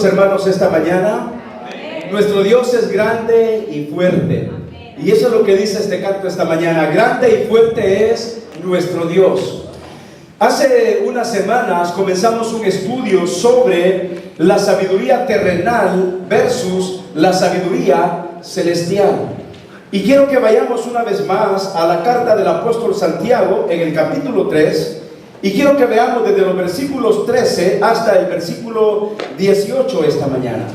Hermanos, esta mañana, nuestro Dios es grande y fuerte. Y eso es lo que dice este canto esta mañana. Grande y fuerte es nuestro Dios. Hace unas semanas comenzamos un estudio sobre la sabiduría terrenal versus la sabiduría celestial. Y quiero que vayamos una vez más a la carta del apóstol Santiago en el capítulo 3. Y quiero que veamos desde los versículos 13 hasta el versículo 18 esta mañana.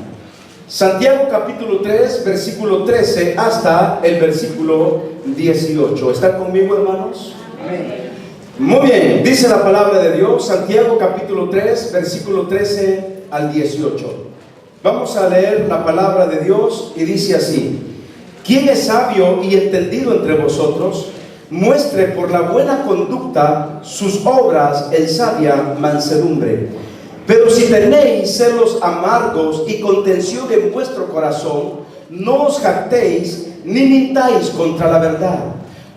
Santiago capítulo 3, versículo 13 hasta el versículo 18. ¿Están conmigo, hermanos? Amén. Muy bien, dice la palabra de Dios, Santiago capítulo 3, versículo 13 al 18. Vamos a leer la palabra de Dios y dice así: ¿Quién es sabio y entendido entre vosotros? Muestre por la buena conducta sus obras en sabia mansedumbre. Pero si tenéis celos amargos y contención en vuestro corazón, no os jactéis ni mintáis contra la verdad.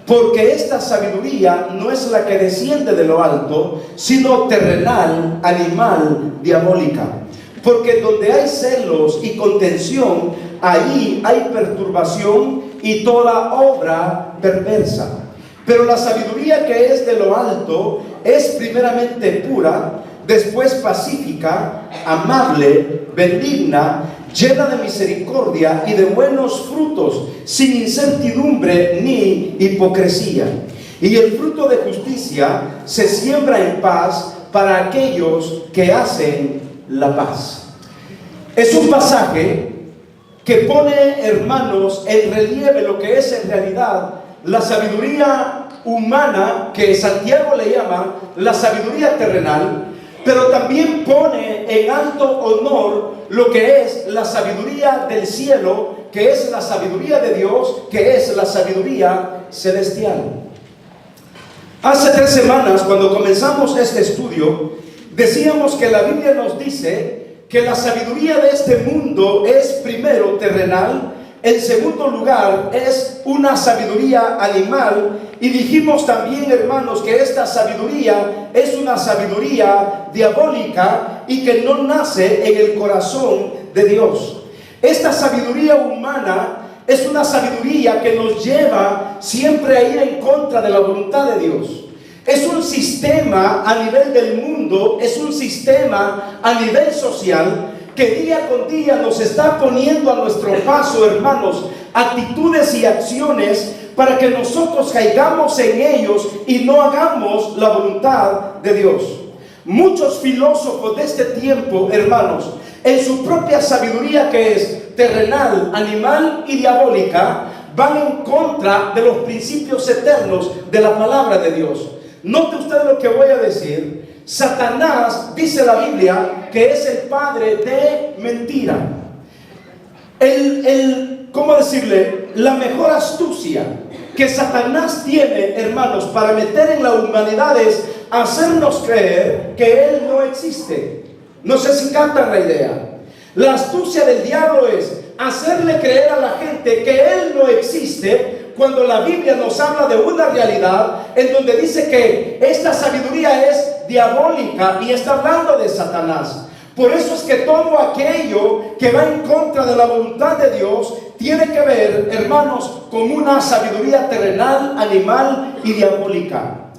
Porque esta sabiduría no es la que desciende de lo alto, sino terrenal, animal, diabólica. Porque donde hay celos y contención, ahí hay perturbación y toda obra perversa. Pero la sabiduría que es de lo alto es primeramente pura, después pacífica, amable, benigna, llena de misericordia y de buenos frutos, sin incertidumbre ni hipocresía. Y el fruto de justicia se siembra en paz para aquellos que hacen la paz. Es un pasaje que pone, hermanos, en relieve lo que es en realidad la sabiduría humana, que Santiago le llama la sabiduría terrenal, pero también pone en alto honor lo que es la sabiduría del cielo, que es la sabiduría de Dios, que es la sabiduría celestial. Hace 3 semanas, cuando comenzamos este estudio, decíamos que la Biblia nos dice que la sabiduría de este mundo es primero terrenal, en segundo lugar es una sabiduría animal, y dijimos también, hermanos, que esta sabiduría es una sabiduría diabólica y que no nace en el corazón de Dios. Esta sabiduría humana es una sabiduría que nos lleva siempre a ir en contra de la voluntad de Dios. Es un sistema a nivel del mundo, es un sistema a nivel social que día con día nos está poniendo a nuestro paso, hermanos, actitudes y acciones para que nosotros caigamos en ellos y no hagamos la voluntad de Dios. Muchos filósofos de este tiempo, hermanos, en su propia sabiduría, que es terrenal, animal y diabólica, van en contra de los principios eternos de la palabra de Dios. Note usted lo que voy a decir. Satanás, dice la Biblia, que es el padre de mentira. ¿Cómo decirle? La mejor astucia que Satanás tiene, hermanos, para meter en la humanidad es hacernos creer que Él no existe. No sé si captan la idea. La astucia del diablo es hacerle creer a la gente que Él no existe, cuando la Biblia nos habla de una realidad en donde dice que esta sabiduría es diabólica y está hablando de Satanás. Por eso es que todo aquello que va en contra de la voluntad de Dios tiene que ver, hermanos, con una sabiduría terrenal, animal y diabólica.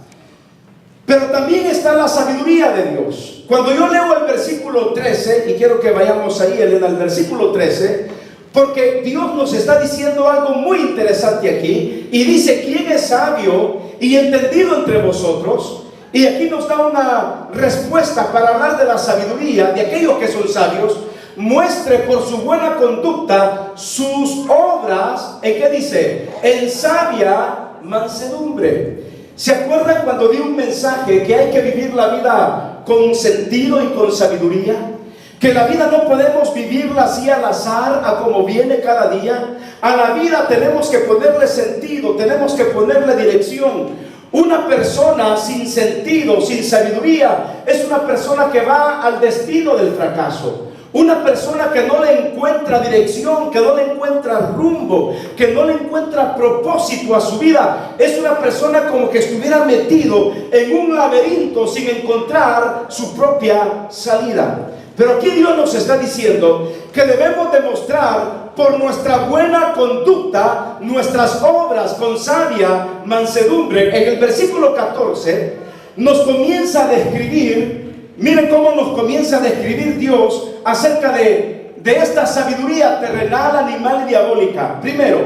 Pero también está la sabiduría de Dios. Cuando yo leo el versículo 13, y quiero que vayamos ahí, Elena, al versículo 13, porque Dios nos está diciendo algo muy interesante aquí, y dice: ¿quién es sabio y entendido entre vosotros? Y aquí nos da una respuesta para hablar de la sabiduría de aquellos que son sabios. Muestre por su buena conducta sus obras, ¿en qué dice? En sabia mansedumbre. ¿Se acuerdan cuando di un mensaje que hay que vivir la vida con sentido y con sabiduría? Que la vida no podemos vivirla así al azar, a como viene cada día. A la vida tenemos que ponerle sentido, tenemos que ponerle dirección. Una persona sin sentido, sin sabiduría, es una persona que va al destino del fracaso. Una persona que no le encuentra dirección, que no le encuentra rumbo, que no le encuentra propósito a su vida, es una persona como que estuviera metido en un laberinto sin encontrar su propia salida. Pero aquí Dios nos está diciendo que debemos demostrar por nuestra buena conducta, nuestras obras con sabia mansedumbre. En el versículo 14 nos comienza a describir, miren cómo nos comienza a describir Dios acerca de esta sabiduría terrenal, animal y diabólica. Primero,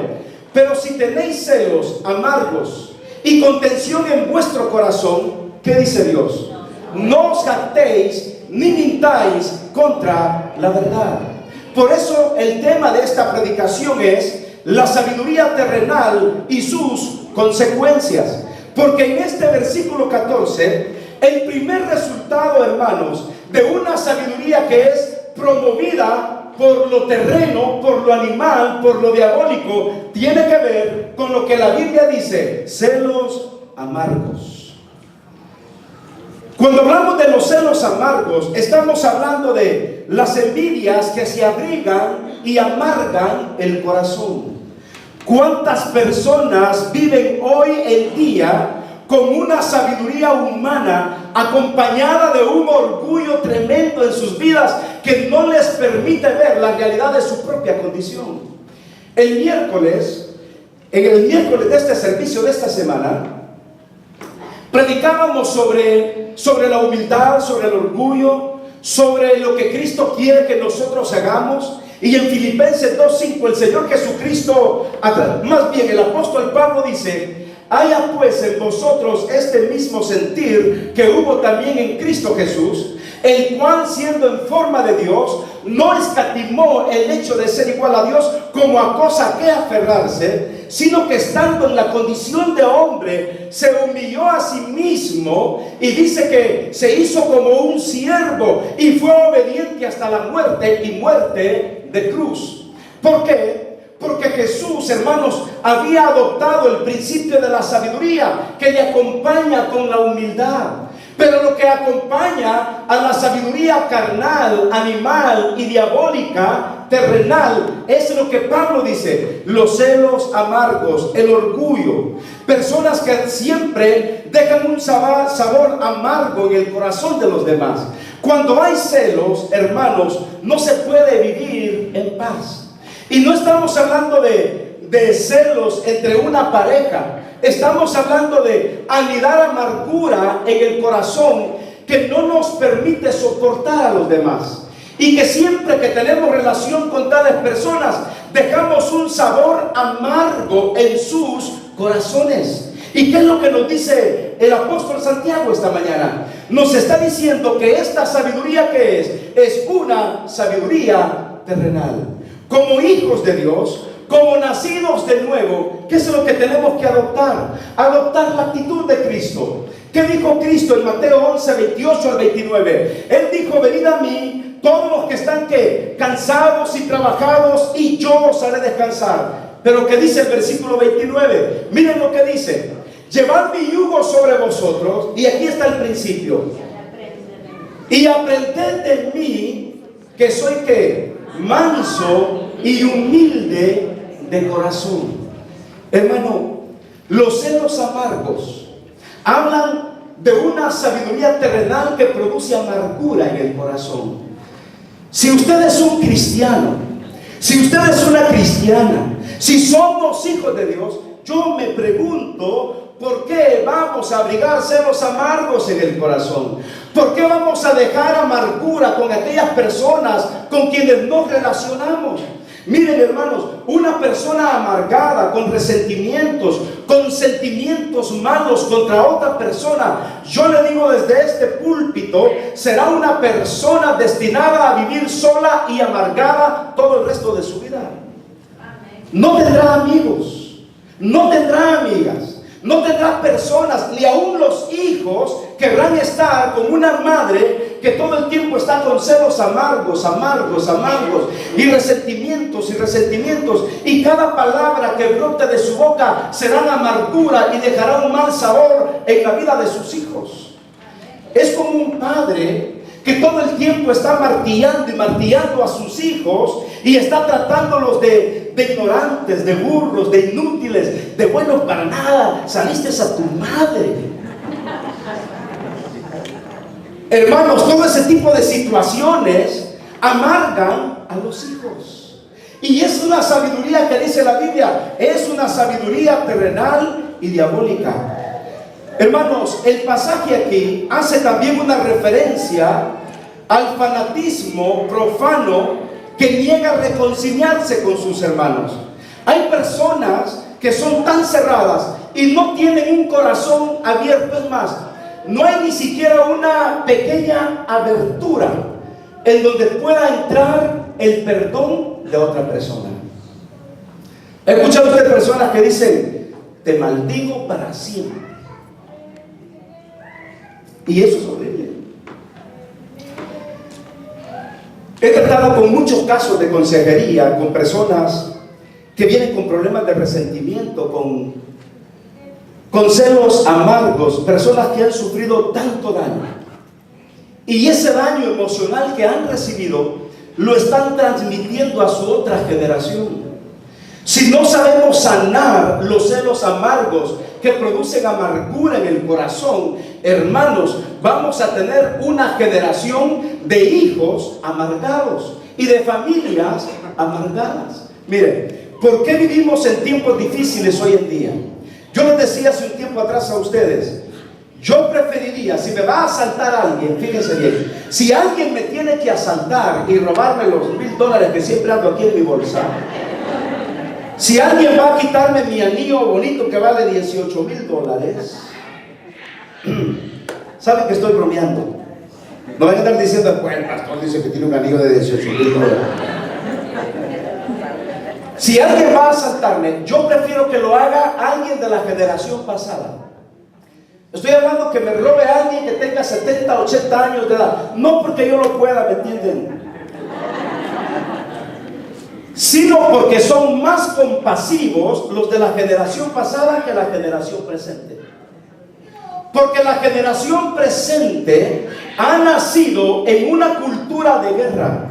pero si tenéis celos amargos y contención en vuestro corazón, ¿qué dice Dios? No os jactéis ni mintáis contra la verdad. Por eso el tema de esta predicación es la sabiduría terrenal y sus consecuencias. Porque en este versículo 14, el primer resultado, hermanos, de una sabiduría que es promovida por lo terreno, por lo animal, por lo diabólico, tiene que ver con lo que la Biblia dice: celos amargos. Cuando hablamos de los celos amargos, estamos hablando de las envidias que se abrigan y amargan el corazón. ¿Cuántas personas viven hoy en día con una sabiduría humana acompañada de un orgullo tremendo en sus vidas que no les permite ver la realidad de su propia condición? En el miércoles de este servicio de esta semana, predicábamos sobre la humildad, sobre el orgullo, sobre lo que Cristo quiere que nosotros hagamos. Y en Filipenses 2:5 el Señor Jesucristo, más bien el apóstol Pablo dice: haya pues en vosotros este mismo sentir que hubo también en Cristo Jesús, el cual, siendo en forma de Dios, no escatimó el hecho de ser igual a Dios como a cosa que aferrarse, sino que estando en la condición de hombre, se humilló a sí mismo, y dice que se hizo como un siervo y fue obediente hasta la muerte, y muerte de cruz. ¿Por qué? Porque Jesús, hermanos, había adoptado el principio de la sabiduría que le acompaña con la humildad. Pero lo que acompaña a la sabiduría carnal, animal y diabólica, terrenal, es lo que Pablo dice: los celos amargos, el orgullo. Personas que siempre dejan un sabor amargo en el corazón de los demás. Cuando hay celos, hermanos, no se puede vivir en paz. Y no estamos hablando de celos entre una pareja. Estamos hablando de anidar amargura en el corazón que no nos permite soportar a los demás. Y que siempre que tenemos relación con tales personas, dejamos un sabor amargo en sus corazones. ¿Y qué es lo que nos dice el apóstol Santiago esta mañana? Nos está diciendo que esta sabiduría que es una sabiduría terrenal. Como hijos de Dios, como nacidos de nuevo, ¿qué es lo que tenemos que adoptar? Adoptar la actitud de Cristo. ¿Qué dijo Cristo en Mateo 11, 28 al 29? Él dijo: venid a mí todos los que están cansados y trabajados, y yo os haré descansar. Pero ¿qué dice el versículo 29? Miren lo que dice: llevad mi yugo sobre vosotros, y aquí está el principio, y aprended de mí, que soy manso y humilde de corazón. Hermano, los celos amargos hablan de una sabiduría terrenal que produce amargura en el corazón. Si usted es un cristiano, si usted es una cristiana, si somos hijos de Dios, yo me pregunto: ¿por qué vamos a abrigar celos amargos en el corazón? ¿Por qué vamos a dejar amargura con aquellas personas con quienes nos relacionamos? Miren, hermanos, una persona amargada, con resentimientos, con sentimientos malos contra otra persona, yo le digo desde este púlpito, será una persona destinada a vivir sola y amargada todo el resto de su vida. No tendrá amigos, no tendrá amigas, no tendrá personas, ni aún los hijos querrán estar con una madre que todo el tiempo está con celos amargos, y resentimientos, y cada palabra que brote de su boca será amargura y dejará un mal sabor en la vida de sus hijos. Es como un padre que todo el tiempo está martillando a sus hijos y está tratándolos de ignorantes, de burros, de inútiles, de buenos para nada. Saliste a tu madre. Hermanos, todo ese tipo de situaciones amargan a los hijos. Y es una sabiduría que dice la Biblia, es una sabiduría terrenal y diabólica. Hermanos, el pasaje aquí hace también una referencia al fanatismo profano que niega reconciliarse con sus hermanos. Hay personas que son tan cerradas y no tienen un corazón abierto. Es más, no hay ni siquiera una pequeña abertura en donde pueda entrar el perdón de otra persona. ¿Ha escuchado usted personas que dicen, te maldigo para siempre? Y eso es horrible. He tratado con muchos casos de consejería con personas que vienen con problemas de resentimiento, con celos amargos, personas que han sufrido tanto daño. Y ese daño emocional que han recibido lo están transmitiendo a su otra generación. Si no sabemos sanar los celos amargos que producen amargura en el corazón, hermanos, vamos a tener una generación de hijos amargados y de familias amargadas. Miren, ¿por qué vivimos en tiempos difíciles hoy en día? Yo les decía hace un tiempo atrás a ustedes, yo preferiría, si me va a asaltar alguien, fíjense bien, si alguien me tiene que asaltar y robarme los $1,000 que siempre ando aquí en mi bolsa, si alguien va a quitarme mi anillo bonito que vale $18,000, ¿saben que estoy bromeando? No van a estar diciendo, pues el pastor dice que tiene un anillo de $18,000. Si alguien va a asaltarme, yo prefiero que lo haga alguien de la generación pasada. Estoy hablando que me robe a alguien que tenga 70, 80 años de edad. No porque yo lo pueda, ¿me entienden? Sino porque son más compasivos los de la generación pasada que la generación presente. Porque la generación presente ha nacido en una cultura de guerra.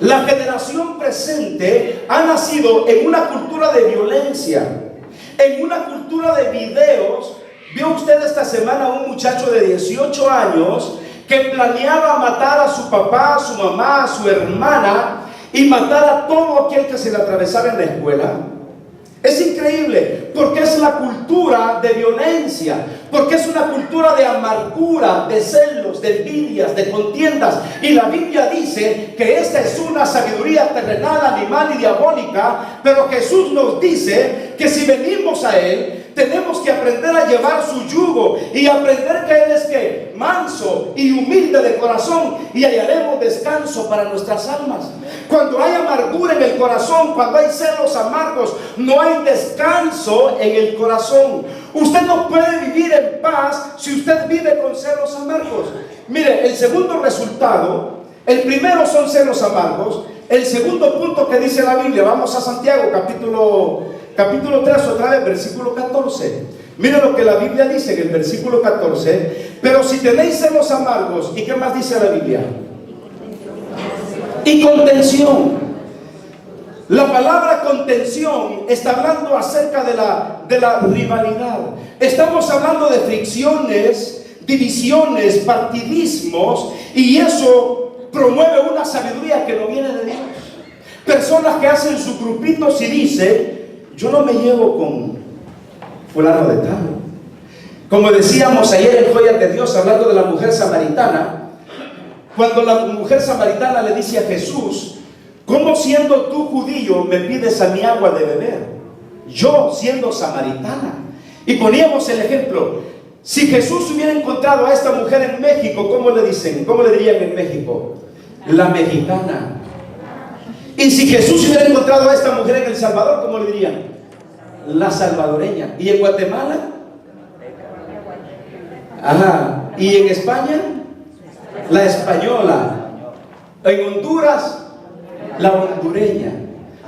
La generación presente ha nacido en una cultura de violencia, en una cultura de videos. ¿Vio usted esta semana a un muchacho de 18 años que planeaba matar a su papá, a su mamá, a su hermana y matar a todo aquel que se le atravesara en la escuela? Es increíble, porque es la cultura de violencia, porque es una cultura de amargura, de celos, de envidias, de contiendas. Y la Biblia dice que esta es una sabiduría terrenal, animal y diabólica, pero Jesús nos dice que si venimos a Él, tenemos que aprender a llevar su yugo y aprender que Él es que manso y humilde de corazón, y hallaremos descanso para nuestras almas. Cuando hay amargura en el corazón, cuando hay celos amargos, no hay descanso en el corazón. Usted no puede vivir en paz si usted vive con celos amargos. Mire, el segundo resultado, el primero son celos amargos. El segundo punto que dice la Biblia, vamos a Santiago capítulo 3, otra vez, versículo 14. Mire lo que la Biblia dice en el versículo 14. Pero si tenéis celos amargos, ¿y qué más dice la Biblia? Y contención. La palabra contención está hablando acerca de la rivalidad. Estamos hablando de fricciones, divisiones, partidismos, y eso promueve una sabiduría que no viene de Dios. Personas que hacen sus grupitos y dicen, yo no me llevo con fulano de tal. Como decíamos ayer en Joyas de Dios, hablando de la mujer samaritana, cuando la mujer samaritana le dice a Jesús, ¿cómo siendo tú judío me pides a mi agua de beber? Yo siendo samaritana. Y poníamos el ejemplo, si Jesús hubiera encontrado a esta mujer en México, ¿cómo le dicen? ¿Cómo le dirían en México? La mexicana. Y si Jesús hubiera encontrado a esta mujer en El Salvador, ¿cómo le dirían? La salvadoreña. ¿Y en Guatemala? Ajá. ¿Y en España? La española. En Honduras, la hondureña.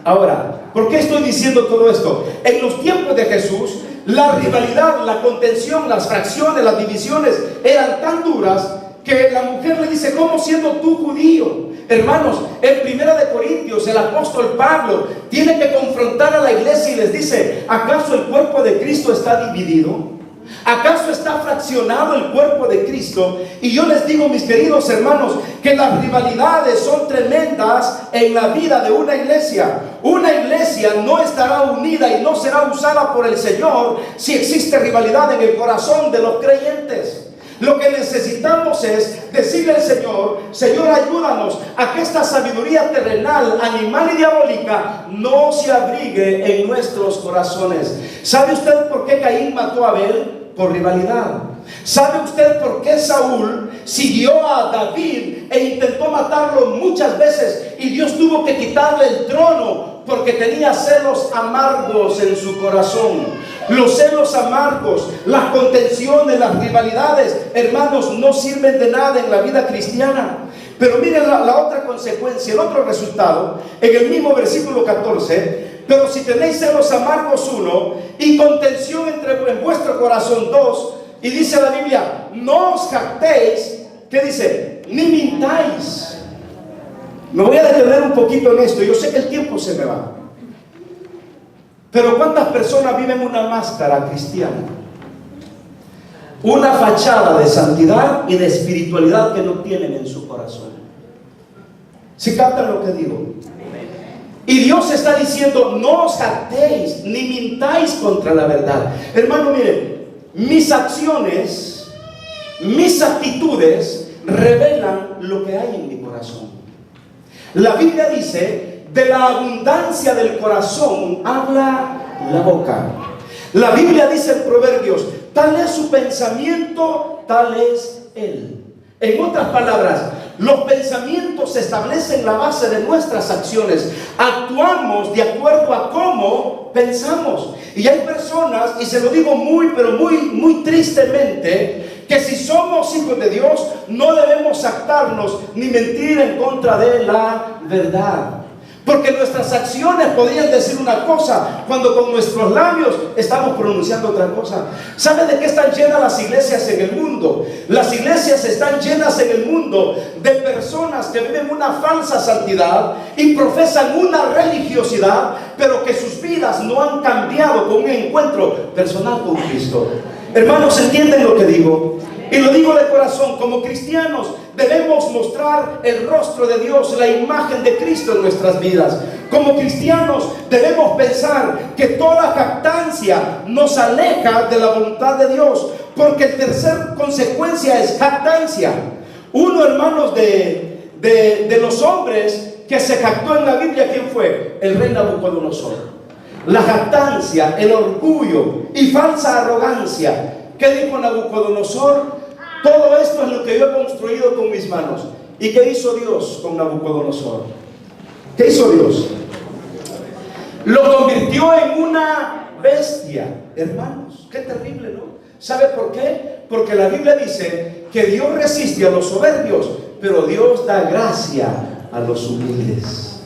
Ahora, ¿por qué estoy diciendo todo esto? En los tiempos de Jesús, la rivalidad, la contención, las fracciones, las divisiones eran tan duras que la mujer le dice, ¿cómo siendo tú judío? Hermanos, en 1 Corintios, el apóstol Pablo tiene que confrontar a la iglesia y les dice, ¿acaso el cuerpo de Cristo está dividido? ¿Acaso está fraccionado el cuerpo de Cristo? Y yo les digo, mis queridos hermanos, que las rivalidades son tremendas en la vida de una iglesia. Una iglesia no estará unida y no será usada por el Señor si existe rivalidad en el corazón de los creyentes. Lo que necesitamos es decirle al Señor: Señor, ayúdanos a que esta sabiduría terrenal, animal y diabólica no se abrigue en nuestros corazones. ¿Sabe usted por qué Caín mató a Abel? Por rivalidad. ¿Sabe usted por qué Saúl siguió a David e intentó matarlo muchas veces y Dios tuvo que quitarle el trono? Porque tenía celos amargos en su corazón. Los celos amargos, las contenciones, las rivalidades, hermanos, no sirven de nada en la vida cristiana. Pero miren la otra consecuencia, el otro resultado, en el mismo versículo 14. Pero si tenéis celos amargos, 1, y contención en vuestro corazón, 2, y dice la Biblia: no os jactéis, ¿qué dice? Ni mintáis. Me voy a detener un poquito en esto. Yo sé que el tiempo se me va, pero ¿cuántas personas viven una máscara cristiana? Una fachada de santidad y de espiritualidad que no tienen en su corazón. ¿Sí captan lo que digo? Y Dios está diciendo: no os jactéis ni mintáis contra la verdad. Hermano, miren, mis acciones, mis actitudes revelan lo que hay en mi corazón. La Biblia dice: de la abundancia del corazón habla la boca. La Biblia dice en Proverbios: tal es su pensamiento, tal es él. En otras palabras, los pensamientos establecen la base de nuestras acciones. Actuamos de acuerdo a cómo pensamos. Y hay personas, y se lo digo muy, pero muy tristemente, que si somos hijos de Dios, no debemos jactarnos ni mentir en contra de la verdad. Porque nuestras acciones podrían decir una cosa cuando con nuestros labios estamos pronunciando otra cosa. ¿Sabe de qué están llenas las iglesias en el mundo? Las iglesias están llenas en el mundo de personas que viven una falsa santidad y profesan una religiosidad, pero que sus vidas no han cambiado con un encuentro personal con Cristo. Hermanos, ¿entienden lo que digo? Y lo digo de corazón. Como cristianos debemos mostrar el rostro de Dios, la imagen de Cristo en nuestras vidas. Como cristianos debemos pensar que toda jactancia nos aleja de la voluntad de Dios, porque la tercera consecuencia es jactancia. Uno, hermanos, de los hombres que se jactó en la Biblia, ¿quién fue? El rey Nabucodonosor. La jactancia, el orgullo y falsa arrogancia. ¿Qué dijo Nabucodonosor? Todo esto es lo que yo he construido con mis manos. ¿Y qué hizo Dios con Nabucodonosor? ¿Qué hizo Dios? Lo convirtió en una bestia. Hermanos, qué terrible, ¿no? ¿Sabe por qué? Porque la Biblia dice que Dios resiste a los soberbios, pero Dios da gracia a los humildes.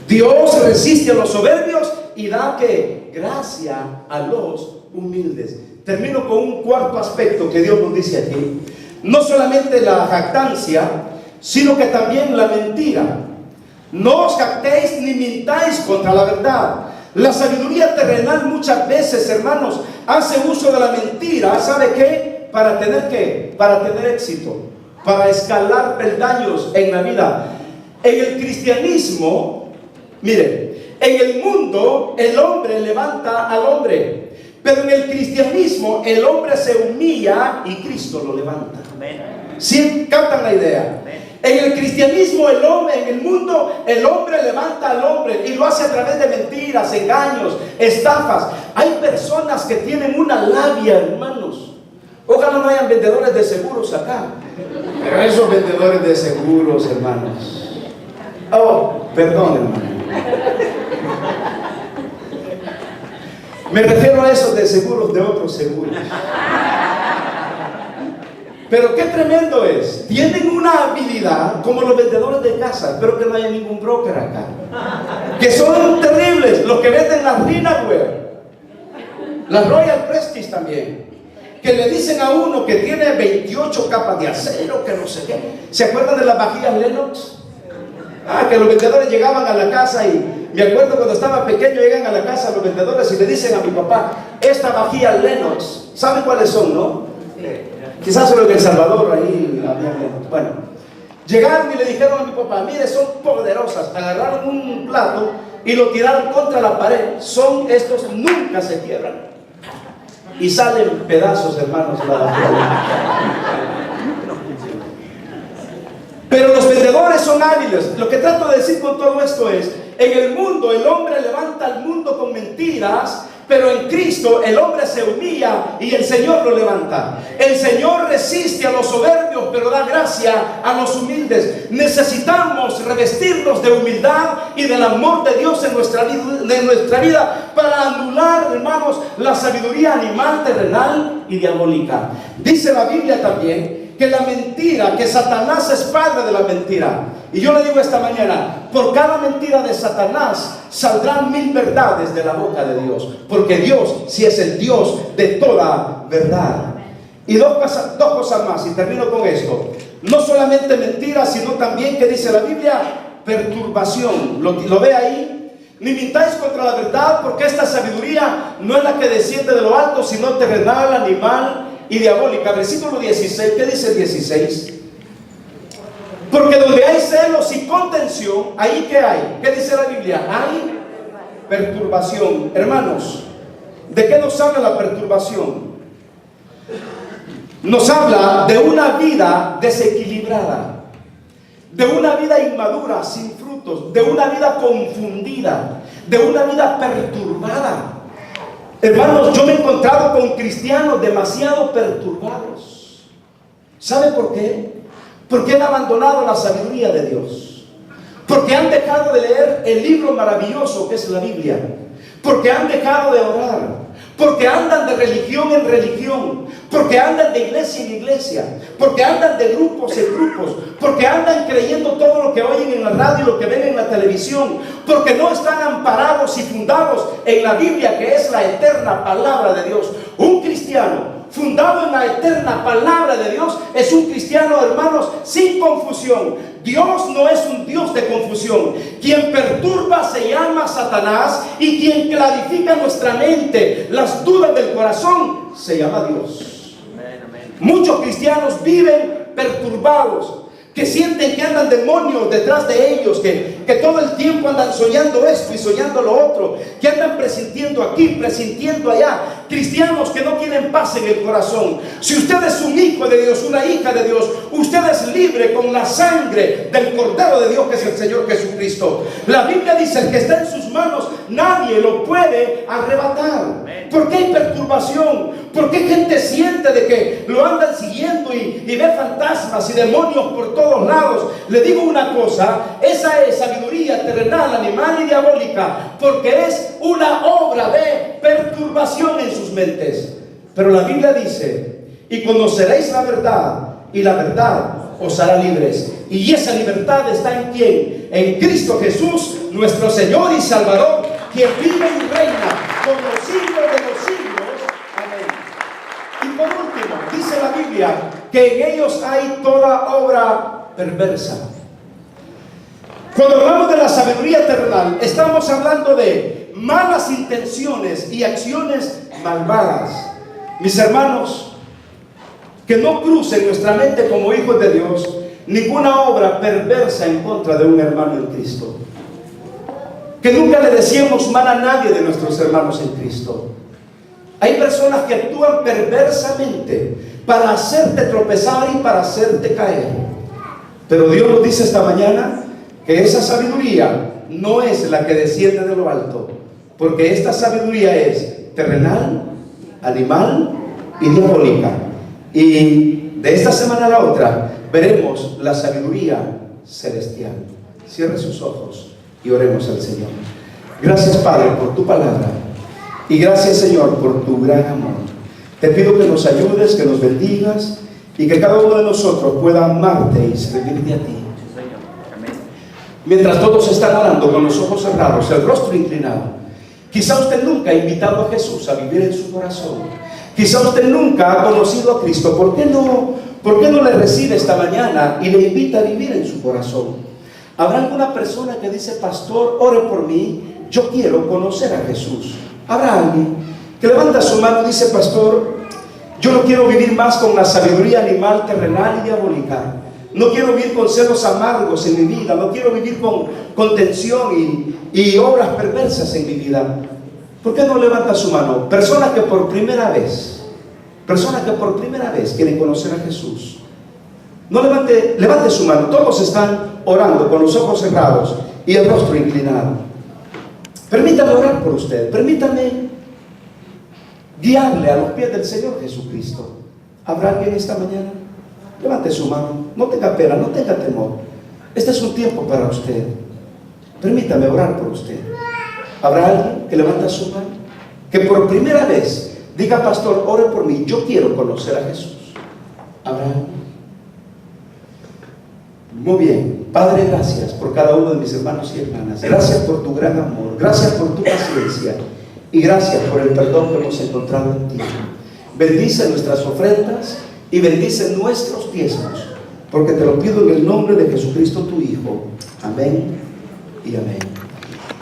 Dios resiste a los soberbios y da ¿qué? Gracia a los humildes. Termino con un cuarto aspecto que Dios nos dice aquí. No solamente la jactancia, sino que también la mentira. No os jactéis ni mintáis contra la verdad. La sabiduría terrenal muchas veces, hermanos, hace uso de la mentira. ¿Sabe qué? ¿Para tener qué? Para tener éxito, para escalar peldaños en la vida. En el cristianismo, mire, en el mundo el hombre levanta al hombre, pero en el cristianismo el hombre se humilla y Cristo lo levanta. ¿Sí captan la idea? En el cristianismo el hombre, en el mundo el hombre levanta al hombre y lo hace a través de mentiras, engaños, estafas. Hay personas que tienen una labia, hermanos. Ojalá no hayan vendedores de seguros acá, pero esos vendedores de seguros, hermanos, perdón, hermano, me refiero a esos de seguros de otros seguros. Pero qué tremendo es. Tienen una habilidad como los vendedores de casa. Espero que no haya ningún broker acá, que son terribles. Los que venden las Rinaware, las Royal Prestige también, que le dicen a uno que tiene 28 capas de acero, que no sé qué. ¿Se acuerdan de las vajillas Lennox? Que los vendedores llegaban a la casa y Me acuerdo cuando estaba pequeño, llegan a la casa los vendedores y le dicen a mi papá, esta vajilla Lennox, ¿saben cuáles son, no? Quizás solo en El Salvador ahí había Lennox. Bueno, llegaron y le dijeron a mi papá, mire, son poderosas. Agarraron un plato y lo tiraron contra la pared. Estos nunca se quiebran. Y salen pedazos, hermanos, de la vajilla. Pero los vendedores son hábiles. Lo que trato de decir con todo esto es, en el mundo el hombre levanta al mundo con mentiras, pero en Cristo el hombre se humilla y el Señor lo levanta. El Señor resiste a los soberbios, pero da gracia a los humildes. Necesitamos revestirnos de humildad y del amor de Dios en nuestra vida para anular, hermanos, la sabiduría animal, terrenal y diabólica. Dice la Biblia también que la mentira, que Satanás es padre de la mentira. Y yo le digo esta mañana, por cada mentira de Satanás saldrán 1000 verdades de la boca de Dios, porque Dios sí es el Dios de toda verdad. Y dos cosas más, y termino con esto. No solamente mentiras, sino también, que dice la Biblia, perturbación. ¿Lo ve ahí? Ni mintáis contra la verdad, porque esta sabiduría no es la que desciende de lo alto, sino terrenal, animal y diabólica. Versículo 16, ¿qué dice el 16? Porque donde hay celos y contención, ¿ahí qué hay? ¿Qué dice la Biblia? Hay perturbación. Hermanos, ¿de qué nos habla la perturbación? Nos habla de una vida desequilibrada, de una vida inmadura, sin frutos, de una vida confundida, de una vida perturbada. Hermanos, yo me he encontrado con cristianos demasiado perturbados. ¿Sabe por qué? Porque han abandonado la sabiduría de Dios. Porque han dejado de leer el libro maravilloso que es la Biblia. Porque han dejado de orar. Porque andan de religión en religión. Porque andan de iglesia en iglesia. Porque andan de grupos en grupos. Porque andan creyendo todo lo que oyen en la radio y lo que ven en la televisión. Porque no están amparados y fundados en la Biblia, que es la eterna palabra de Dios. Un cristiano fundado en la eterna palabra de Dios es un cristiano, hermanos, sin confusión. Dios no es un Dios de confusión. Quien perturba se llama Satanás, y quien clarifica nuestra mente, las dudas del corazón, se llama Dios. Muchos cristianos viven perturbados, que sienten que andan demonios detrás de ellos, que todo el tiempo andan soñando esto y soñando lo otro, que andan presintiendo aquí, presintiendo allá. Cristianos que no tienen paz en el corazón. Si usted es un hijo de Dios, una hija de Dios, usted es libre con la sangre del Cordero de Dios, que es el Señor Jesucristo. La Biblia dice, el que está en sus manos, nadie lo puede arrebatar. ¿Por qué hay perturbación? ¿Por qué gente siente de que lo andan siguiendo y ve fantasmas y demonios por todos lados? Le digo una cosa, esa es sabiduría terrenal, animal y diabólica, porque es una obra de perturbación en sus mentes. Pero la Biblia dice, y conoceréis la verdad, y la verdad os hará libres. Y esa libertad está en ¿quién? En Cristo Jesús, nuestro Señor y Salvador, quien vive y reina por los siglos de los siglos. Amén. Y por último, dice la Biblia que en ellos hay toda obra perversa. Cuando hablamos de la sabiduría terrenal, estamos hablando de malas intenciones y acciones malvadas. Mis hermanos, que no cruce en nuestra mente como hijos de Dios ninguna obra perversa en contra de un hermano en Cristo. Que nunca le decíamos mal a nadie de nuestros hermanos en Cristo. Hay personas que actúan perversamente para hacerte tropezar y para hacerte caer. Pero Dios nos dice esta mañana que esa sabiduría no es la que desciende de lo alto, porque esta sabiduría es terrenal, animal y diabólica. Y de esta semana a la otra veremos la sabiduría celestial. Cierre sus ojos y oremos al Señor. Gracias, Padre, por tu palabra, y gracias, Señor, por tu gran amor. Te pido que nos ayudes, que nos bendigas, y que cada uno de nosotros pueda amarte y servirte a ti. Mientras todos están orando con los ojos cerrados, el rostro inclinado, quizá usted nunca ha invitado a Jesús a vivir en su corazón. Quizá usted nunca ha conocido a Cristo. ¿Por qué no le recibe esta mañana y le invita a vivir en su corazón? ¿Habrá alguna persona que dice, pastor, ore por mí, yo quiero conocer a Jesús? ¿Habrá alguien que levanta su mano y dice, pastor, yo no quiero vivir más con la sabiduría animal, terrenal y diabólica? No quiero vivir con celos amargos en mi vida. No quiero vivir con tensión y obras perversas en mi vida. ¿Por qué no levanta su mano? Personas que por primera vez quieren conocer a Jesús. No levante su mano. Todos están orando con los ojos cerrados y el rostro inclinado. Permítame orar por usted. Permítame guiarle a los pies del Señor Jesucristo. ¿Habrá alguien esta mañana? Levante su mano. No tenga pena, no tenga temor. Este es un tiempo para usted. Permítame orar por usted. ¿Habrá alguien que levanta su mano? Que por primera vez diga, pastor, ore por mí, yo quiero conocer a Jesús. ¿Habrá alguien? Muy bien. Padre, gracias por cada uno de mis hermanos y hermanas. Gracias por tu gran amor. Gracias por tu paciencia. Y gracias por el perdón que hemos encontrado en ti. Bendice nuestras ofrendas y bendice nuestros diezmos, porque te lo pido en el nombre de Jesucristo tu Hijo. Amén y amén.